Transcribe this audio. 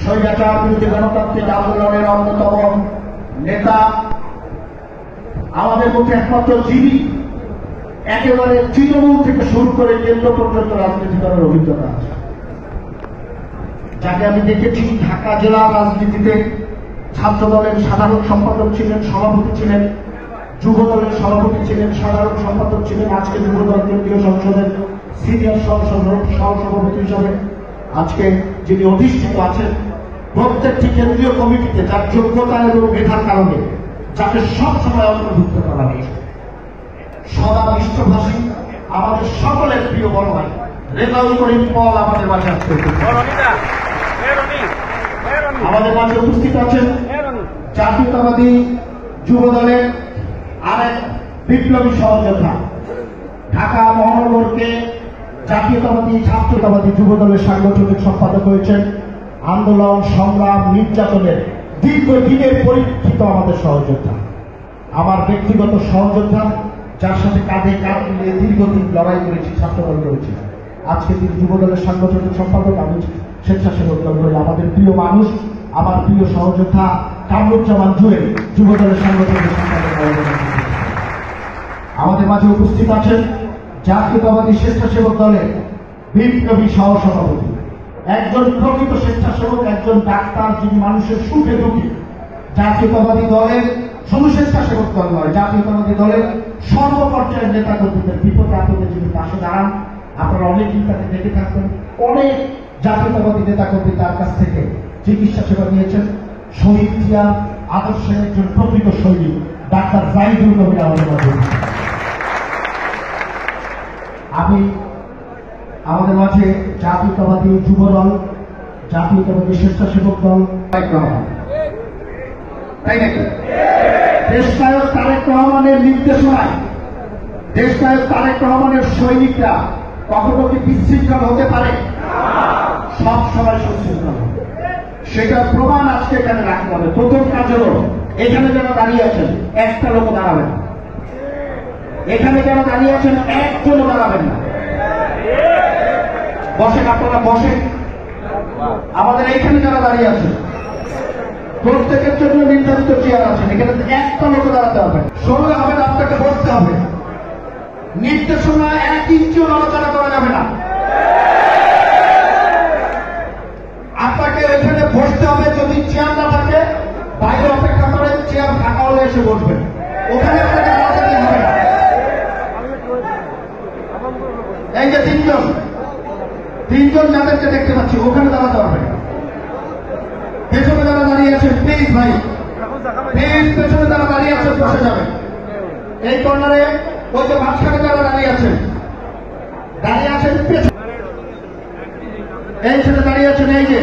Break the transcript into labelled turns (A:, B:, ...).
A: স্বৈরাচার বিরোধী গণতান্ত্রিক আন্দোলনের অন্যতম নেতা, আমাদের মধ্যে একমাত্র যিনি একেবারে তৃণমূল থেকে শুরু করে কেন্দ্র পর্যন্ত রাজনীতি করার অভিজ্ঞতা আছে, যাকে আমি দেখেছি ঢাকা জেলার রাজনীতিতে ছাত্র দলের সাধারণ সম্পাদক ছিলেন, সভাপতি ছিলেন, যুব দলের সভাপতি ছিলেন, সাধারণ সম্পাদক ছিলেন, আজকে যুব দল কেন্দ্রীয় সংসদের সিনিয়র সহসভাপতি হিসাবে আজকে যিনি অধিষ্ঠিত আছেন প্রত্যেকটি কেন্দ্রীয় কমিটিতে, যার যোগ্যতা এবং মেধার কারণে যাকে সবসময় অন্তর্ভুক্ত করা হয়েছে। সদা মিষ্টভাষী আমাদের সকলের প্রিয় বড় ভাই রেজাউল করিম পল আমাদের মাঝে আসতে আমাদের মাঝে উপস্থিত আছেন জাতীয়তাবাদী যুব দলের আরেক বিপ্লবী সহযোদ্ধা, ঢাকা মহানগরকে জাতীয়তাবাদী ছাত্রতাবাদী যুব দলের সাংগঠনিক সম্পাদক হয়েছেন, আন্দোলন সংগ্রাম নির্যাতনের দীর্ঘদিনের পরীক্ষিত আমাদের সহযোদ্ধা, আমার ব্যক্তিগত সহযোদ্ধা, যার সাথে কাঁধে কাঁধ মিলিয়ে দীর্ঘদিন লড়াই করেছি, ছাত্রদল করেছি। আজকে তিনি যুব দলের সাংগঠনিক সম্পাদক, আমি স্বেচ্ছাসেবক দল করি। আমাদের প্রিয় মানুষ, আমার প্রিয় সহযোদ্ধা কামরুজ্জামান জুয়েল যুব দলের সাংগঠনিক সম্পাদক আমাদের মাঝে উপস্থিত আছেন জাতীয়তাবাদী স্বেচ্ছাসেবক দলের বিপ্লবী সহসভাপতি, একজন প্রকৃত স্বেচ্ছাসেবক, একজন ডাক্তার, যিনি মানুষের সুখে দুঃখে জাতীয়তাবাদী দলের শুধু স্বেচ্ছাসেবক দল নয়, জাতীয়তাবাদী দলের সর্বপর্যায়ের নেতা কর্মীদের বিপদে আপদে যিনি পাশে দাঁড়ান। আপনারা অনেকেই তাকে দেখে থাকবেন, অনেক জাতীয়তাবাদী নেতা কর্মী তার কাছ থেকে চিকিৎসা সেবা নিয়েছেন। শহীদ জিয়া আদর্শের একজন প্রকৃত সৈনিক ডাক্তার জাহিদুল কবির আমাদের মাঝে। আমি আমাদের মাঝে জাতীয়তাবাদী যুব দল, জাতীয়তাবাদী স্বেচ্ছাসেবক দল, তাই নাকি? দেশনায়ক তারেক রহমানের নির্দেশনায় দেশনায়ক তারেক রহমানের সৈনিকরা কখনো কি বিশৃঙ্খল হতে পারে? সব সময় সুশৃঙ্খল, সেটার প্রমাণ আজকে এখানে রাখতে হবে। প্রথম কাজ হল এখানে যারা দাঁড়িয়ে আছেন একটা লোক দাঁড়াবেন না, এখানে যারা দাঁড়িয়ে আছেন একজনও দাঁড়াবেন না। বসেন, আপনারা বসেন। আমাদের এইখানে যারা দাঁড়িয়ে আছেন প্রত্যেকের জন্য নির্ধারিত চেয়ার আছে, এখানে একটা লোক দাঁড়াতে হবে, সরে হবে না, আপনাকে বসতে হবে। নির্দেশনা 1 ইঞ্চিও নড়াচড়া করা যাবে না। আপনাকে এখানে বসতে হবে, যদি চেয়ার না থাকে বাইরে অপেক্ষা করেন, চেয়ার ফাঁকা হলে এসে বসবেন, ওখানে আপনাকে দাঁড়াতে হবে না। এই যে তিনজন যাদেরকে দেখতে পাচ্ছি ওখানে দাঁড়াতে হবে না। পেছনে যারা দাঁড়িয়ে আছেন প্লিজ ভাই, প্লিজ পেছনে যারা দাঁড়িয়ে আছেন বসে যাবেন। এই কর্নারে ওই যে মাঝখানে যারা দাঁড়িয়ে আছেন পেছনে, এই ছেলে দাঁড়িয়ে আছেন, এই যে